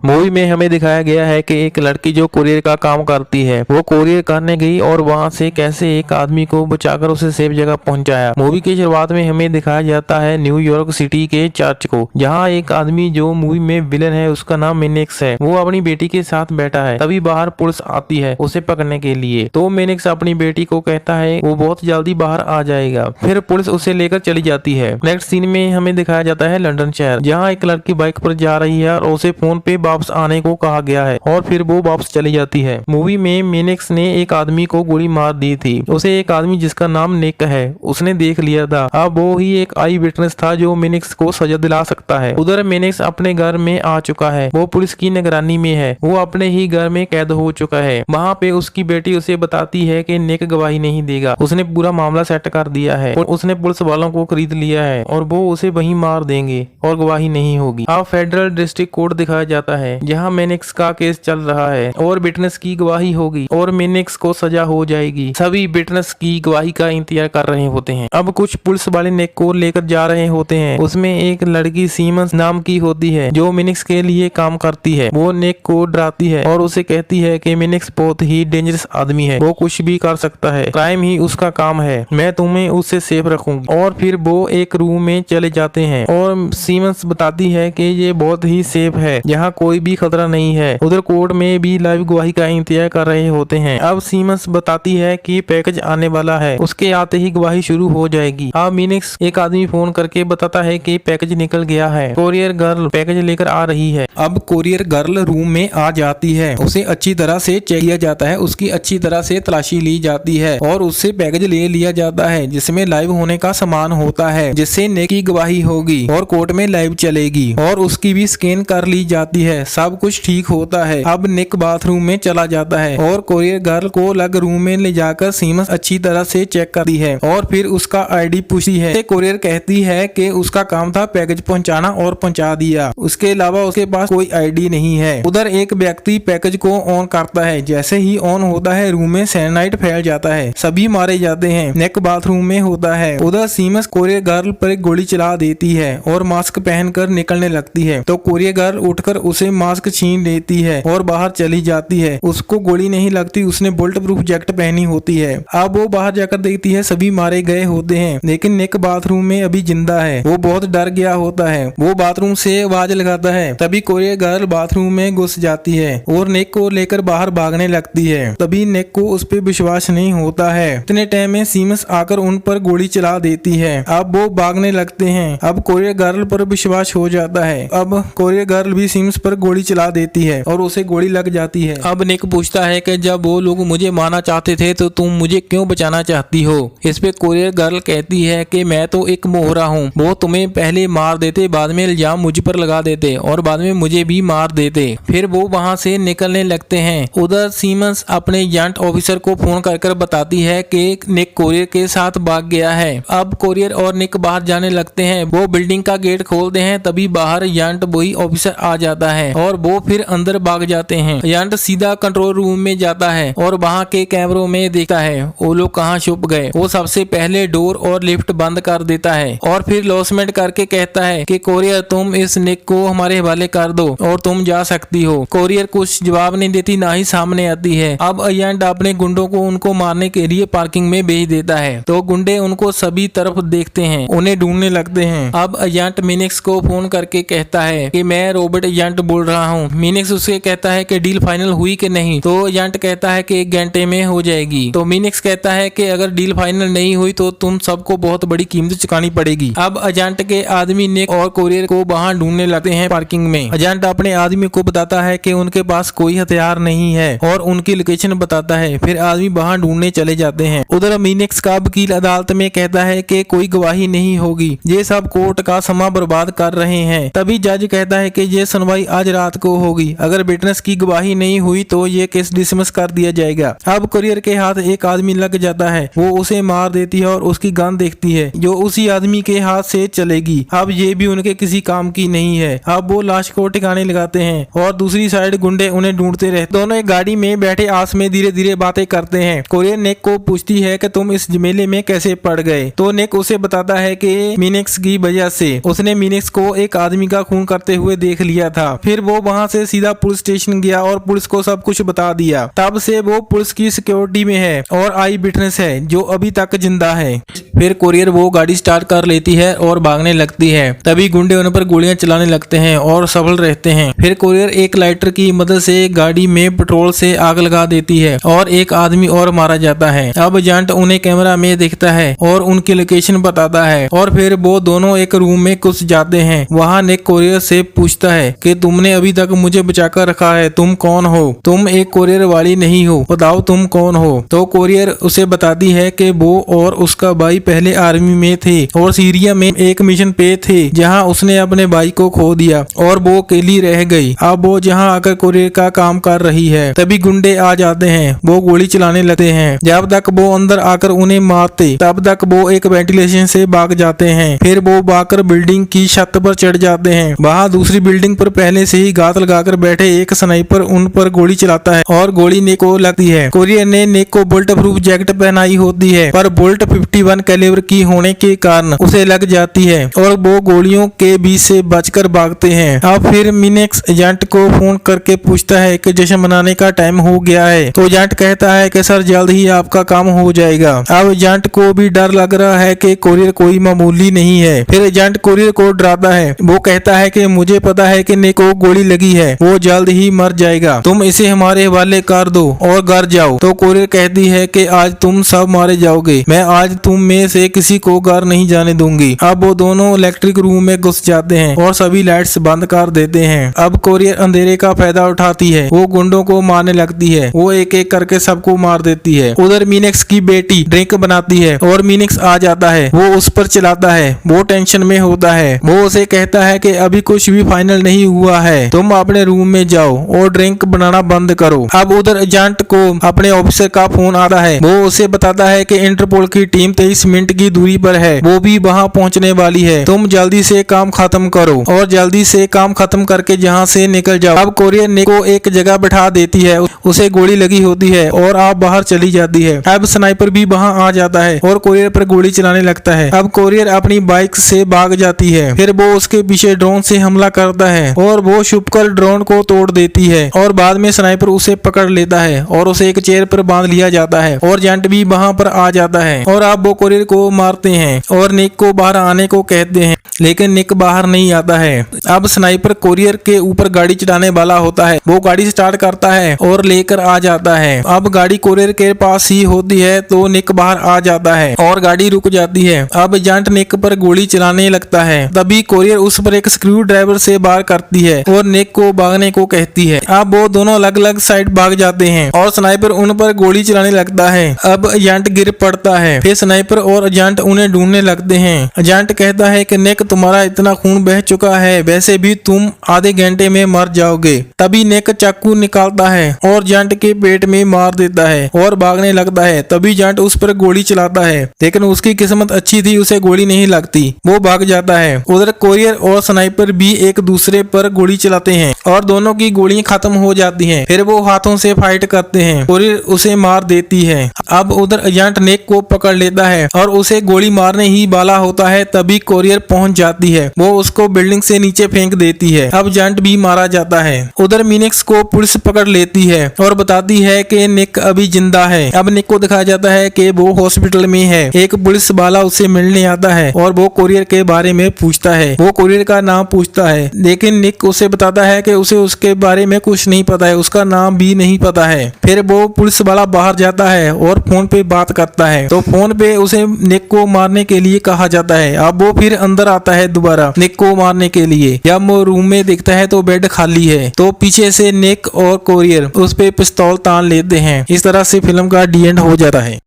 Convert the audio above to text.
Movie में हमें दिखाया गया है कि एक लड़की जो कुरियर का काम करती है वो कुरियर करने गई और वहां से कैसे एक आदमी को बचाकर उसे सेफ जगह पहुंचाया। मूवी की शुरुआत में हमें दिखाया जाता है न्यूयॉर्क सिटी के चर्च को, जहां एक आदमी जो मूवी में विलन है उसका नाम मिनिक्स है, वो अपनी बेटी के साथ बैठा है। तभी बाहर पुलिस आती है उसे पकड़ने के लिए। तो मिनिक्स अपनी बेटी को कहता है वो बहुत जल्दी बाहर आ जाएगा। फिर पुलिस उसे लेकर चली जाती है। नेक्स्ट सीन में हमें दिखाया जाता है लंदन शहर, जहाँ एक लड़की बाइक पर जा रही है और उसे फोन पे वापस आने को कहा गया है और फिर वो वापस चली जाती है। मूवी में मिनिक्स ने एक आदमी को गोली मार दी थी। उसे एक आदमी जिसका नाम निक है उसने देख लिया था। अब वो ही एक आई विटनेस था जो मिनिक्स को सजा दिला सकता है। उधर मिनिक्स अपने घर में आ चुका है, वो पुलिस की निगरानी में है, वो अपने ही घर में कैद हो चुका है। वहाँ पे उसकी बेटी उसे बताती है कि निक गवाही नहीं देगा, उसने पूरा मामला सेट कर दिया है और उसने पुलिस वालों को खरीद लिया है और वो उसे वहीं मार देंगे और गवाही नहीं होगी। अब फेडरल डिस्ट्रिक्ट कोर्ट दिखाया जाता है जहाँ मिनिक्स का केस चल रहा है और विटनेस की गवाही होगी और मिनिक्स को सजा हो जाएगी। सभी विटनेस की गवाही का इंतजार कर रहे होते हैं। अब कुछ पुलिस वाले निक को लेकर जा रहे होते हैं। उसमें एक लड़की सीमंस नाम की होती है जो मिनिक्स के लिए काम करती है। वो निक को डराती है और उसे कहती है कि मिनिक्स बहुत ही डेंजरस आदमी है, वो कुछ भी कर सकता है, क्राइम ही उसका काम है, मैं तुम्हें उससे सेफ रखूंगी। और फिर वो एक रूम में चले जाते हैं और सीमंस बताती है कि ये बहुत ही सेफ है, यहाँ कोई भी खतरा नहीं है। उधर कोर्ट में भी लाइव गवाही का इंतजार कर रहे होते हैं। अब सीमंस बताती है कि पैकेज आने वाला है, उसके आते ही गवाही शुरू हो जाएगी। अब मिनिक्स एक आदमी फोन करके बताता है कि पैकेज निकल गया है, कोरियर गर्ल पैकेज लेकर आ रही है। अब कोरियर गर्ल रूम में आ जाती है, उसे अच्छी तरह से चेक किया जाता है, उसकी अच्छी तरह से तलाशी ली जाती है और उससे पैकेज ले लिया जाता है जिसमें लाइव होने का सामान होता है, जिससे निक की गवाही होगी और कोर्ट में लाइव चलेगी और उसकी भी स्कैन कर ली जाती है। सब कुछ ठीक होता है। अब निक बाथरूम में चला जाता है और कोरियर गर्ल को अलग रूम में ले जाकर सीमंस अच्छी तरह से चेक करती है और फिर उसका आईडी पूछती है। कोरियर कहती है कि उसका काम था पैकेज पहुंचाना और पहुंचा दिया, उसके अलावा उसके पास कोई आईडी नहीं है। उधर एक व्यक्ति पैकेज को ऑन करता है, जैसे ही ऑन होता है रूम में साइनाइड फैल जाता है, सभी मारे जाते हैं। निक बाथरूम में होता है। उधर सीमंस कोरियर गर्ल पर एक गोली चला देती है और मास्क पहनकर निकलने लगती है तो कोरियर गर्ल उठकर उसे मास्क छीन लेती है और बाहर चली जाती है। उसको गोली नहीं लगती, उसने बुलेट प्रूफ जैकेट पहनी होती है। अब वो बाहर जाकर देखती है सभी मारे गए होते हैं, लेकिन निक बाथरूम में अभी जिंदा है। वो बहुत डर गया होता है, वो बाथरूम से आवाज लगाता है। तभी कोरियर गर्ल बाथरूम में घुस जाती है और निक को लेकर बाहर भागने लगती है। तभी निक को उस पर विश्वास नहीं होता है। इतने टाइम में सीमंस आकर उन पर गोली चला देती है। अब वो भागने लगते हैं। अब कोरियर गर्ल पर विश्वास हो जाता है। अब कोरियर गर्ल भी सीमंस पर गोली चला देती है और उसे गोली लग जाती है। अब निक पूछता है कि जब वो लोग मुझे मारना चाहते थे तो तुम मुझे क्यों बचाना चाहती हो। इस पे कोरियर गर्ल कहती है कि मैं तो एक मोहरा हूँ, वो तुम्हें पहले मार देते, बाद में इल्जाम मुझ पर लगा देते और बाद में मुझे भी मार देते। फिर वो वहाँ से निकलने लगते हैं। उधर सीमंस अपने एजेंट ऑफिसर को फोन कर बताती है कि निक कोरियर के साथ भाग गया है। अब कोरियर और निक बाहर जाने लगते हैं। वो बिल्डिंग का गेट खोलते हैं, तभी बाहर एजेंट वही ऑफिसर आ जाता है और वो फिर अंदर भाग जाते हैं। एजेंट सीधा कंट्रोल रूम में जाता है और वहाँ के कैमरों में देखता है वो लोग कहाँ छुप गए। वो सबसे पहले डोर और लिफ्ट बंद कर देता है और फिर लॉसमेंट करके कहता है कि कोरियर तुम इस निक को हमारे हवाले कर दो और तुम जा सकती हो। कोरियर कुछ जवाब नहीं देती, ना ही सामने आती है। अब एजेंट अपने गुंडों को उनको मारने के लिए पार्किंग में भेज देता है तो गुंडे उनको सभी तरफ देखते हैं, उन्हें ढूंढने लगते हैं। अब एजेंट मिनिक्स को फोन करके कहता है कि मैं रॉबर्ट एजेंट बोल रहा हूँ। मिनिक्स उससे कहता है कि डील फाइनल हुई कि नहीं, तो एजेंट कहता है कि 1 घंटे में हो जाएगी। तो मिनिक्स कहता है कि अगर डील फाइनल नहीं हुई तो तुम सबको बहुत बड़ी कीमत चुकानी पड़ेगी। अब एजेंट के आदमी निक और कोरियर को बाहर ढूंढने लगते हैं पार्किंग में। एजेंट अपने आदमी को बताता है कि उनके पास कोई हथियार नहीं है और उनकी लोकेशन बताता है। फिर आदमी बाहर ढूंढने चले जाते हैं। उधर मिनिक्स का वकील अदालत में कहता है कि कोई गवाही नहीं होगी, ये सब कोर्ट का समय बर्बाद कर रहे हैं। तभी जज कहता है कि ये सुनवाई आज रात को होगी, अगर विटनेस की गवाही नहीं हुई तो ये केस डिसमिस कर दिया जाएगा। अब कोरियर के हाथ एक आदमी लग जाता है, वो उसे मार देती है और उसकी गन देखती है जो उसी आदमी के हाथ से चलेगी। अब ये भी उनके किसी काम की नहीं है। अब वो लाश को ठिकाने लगाते हैं और दूसरी साइड गुंडे उन्हें ढूंढते रहते। दोनों एक गाड़ी में बैठे आस में धीरे धीरे बातें करते हैं। कोरियर निक को पूछती है कि तुम इस झमेले में कैसे पड़ गए, तो निक उसे बताता है कि मिनिक्स की वजह से। उसने मिनिक्स को एक आदमी का खून करते हुए देख लिया था। फिर फिर वो वहाँ से सीधा पुलिस स्टेशन गया और पुलिस को सब कुछ बता दिया। तब से वो पुलिस की सिक्योरिटी में है और आई विटनेस है जो अभी तक जिंदा है। फिर कोरियर वो गाड़ी स्टार्ट कर लेती है और भागने लगती है। तभी गुंडे उन पर गोलियां चलाने लगते हैं और सफल रहते हैं। फिर कोरियर एक लाइटर की मदद से गाड़ी में पेट्रोल से आग लगा देती है और एक आदमी और मारा जाता है। अब एजेंट उन्हें कैमरा में दिखता है और उनकी लोकेशन बताता है और फिर वो दोनों एक रूम में घुस जाते हैं। वहाँ निक कोरियर से पूछता है कि तुमने अभी तक मुझे बचाकर रखा है, तुम कौन हो? तुम एक कोरियर वाली नहीं हो, बताओ तुम कौन हो? तो कोरियर उसे बताती है कि वो और उसका भाई पहले आर्मी में थे और सीरिया में एक मिशन पे थे जहां उसने अपने भाई को खो दिया और वो अकेली रह गई। अब वो जहां आकर कोरियर का काम कर रही है तभी गुंडे आ जाते हैं। वो गोली चलाने लगते हैं। जब तक वो अंदर आकर उन्हें मारते तब तक वो एक वेंटिलेशन से भाग जाते हैं। फिर वो भागकर बिल्डिंग की छत पर चढ़ जाते हैं। वहाँ दूसरी बिल्डिंग पर पहले से ही घात लगाकर बैठे एक स्नाइपर उन पर गोली चलाता है और गोली निक को लगती है। कोरियर ने निक को बुलेट प्रूफ जैकेट पहनाई होती है पर बुलेट 51 कैलिबर की होने के कारण उसे लग जाती है और वो गोलियों के बीच से बचकर भागते हैं। अब फिर मिनेक्स एजेंट को फोन करके पूछता है कि जश्न मनाने का टाइम हो गया है। तो एजेंट कहता है कि सर जल्द ही आपका काम हो जाएगा। अब एजेंट को भी डर लग रहा है कि कोरियर कोई मामूली नहीं है। फिर एजेंट कोरियर को डराता है। वो कहता है कि मुझे पता है कि निक को गोली लगी है, वो जल्द ही मर जाएगा, तुम इसे हमारे हवाले कर दो और घर जाओ। तो कोरियर कहती है कि आज तुम सब मारे जाओगे, मैं आज तुम में से किसी को घर नहीं जाने दूंगी। अब वो दोनों इलेक्ट्रिक रूम में घुस जाते हैं और सभी लाइट्स बंद कर देते हैं। अब कोरियर अंधेरे का फायदा उठाती है, वो गुंडों को मारने लगती है। वो एक एक करके सबको मार देती है। उधर मिनेक्स की बेटी ड्रिंक बनाती है और मिनेक्स आ जाता है। वो उस पर चिल्लाता है। वो टेंशन में होता है। वो उसे कहता है कि अभी कुछ भी फाइनल नहीं हुआ है, तुम अपने रूम में जाओ और ड्रिंक बनाना बंद करो। अब उधर एजेंट को अपने ऑफिसर का फोन आता है। वो उसे बताता है कि इंटरपोल की टीम 23 मिनट की दूरी पर है, वो भी वहाँ पहुँचने वाली है। तुम जल्दी से काम खत्म करो और जल्दी से काम खत्म करके जहाँ से निकल जाओ। अब कोरियर निक को एक जगह बैठा देती है, उसे गोली लगी होती है और आप बाहर चली जाती है। अब स्नाइपर भी वहाँ आ जाता है और कोरियर पर गोली चलाने लगता है। अब कोरियर अपनी बाइक से भाग जाती है। फिर वो उसके पीछे ड्रोन से हमला करता है और वो छुपकर ड्रोन को तोड़ देती है और बाद में स्नाइपर उसे पकड़ लेता है और उसे एक चेयर पर बांध लिया जाता है और एजेंट भी वहाँ पर आ जाता है और अब वो कोरियर को मारते हैं और निक को बाहर आने को कहते हैं, लेकिन निक बाहर नहीं आता है। अब स्नाइपर कोरियर के ऊपर गाड़ी चढ़ाने वाला होता है। वो गाड़ी स्टार्ट करता है और लेकर आ जाता है। अब गाड़ी कोरियर के पास ही होती है तो निक बाहर आ जाता है और गाड़ी रुक जाती है। अब एजेंट निक पर गोली चलाने लगता है। तभी कोरियर उस पर एक स्क्रू ड्राइवर से वार करती है और निक को भागने को कहती है। अब वो दोनों अलग अलग साइड भाग जाते हैं और स्नाइपर उन पर गोली चलाने लगता है। अब एजेंट गिर पड़ता है। फिर स्नाइपर और एजेंट उन्हें ढूंढने लगते हैं। एजेंट कहता है कि निक तुम्हारा इतना खून बह चुका है, वैसे भी तुम आधे घंटे में मर जाओगे। तभी निक चाकू निकालता है और एजेंट के पेट में मार देता है और भागने लगता है। तभी एजेंट उस पर गोली चलाता है, लेकिन उसकी किस्मत अच्छी थी, उसे गोली नहीं लगती, वो भाग जाता है। उधर कोरियर और स्नाइपर भी एक दूसरे पर गोली चलाते हैं और दोनों की गोलियां खत्म हो जाती हैं। फिर वो हाथों से फाइट करते हैं। कोरियर उसे मार देती है। अब उधर एजेंट निक को पकड़ लेता है और उसे गोली मारने ही वाला होता है। तभी कोरियर पहुंच जाती है। वो उसको बिल्डिंग से नीचे फेंक देती है। अब एजेंट भी मारा जाता है। उधर मिनेक्स को पुलिस पकड़ लेती है और बताती है कि निक अभी जिंदा है। अब निक को दिखाया जाता है कि वो हॉस्पिटल में है। एक पुलिस वाला उसे मिलने आता है और वो कोरियर के बारे में पूछता है। वो कोरियर का नाम पूछता है, लेकिन निक उसे बताता है कि उसे उसके बारे में कुछ नहीं पता है, उसका नाम भी नहीं पता है। फिर वो पुलिस वाला बाहर जाता है और फोन पे बात करता है। तो फोन पे उसे निक को मारने के लिए कहा जाता है। अब वो फिर अंदर आता है दोबारा निक को मारने के लिए। जब वो रूम में देखता है तो बेड खाली है। तो पीछे से निक और कोरियर उस पे पिस्तौल तान लेते हैं। इस तरह से फिल्म का डी एंड हो जाता है।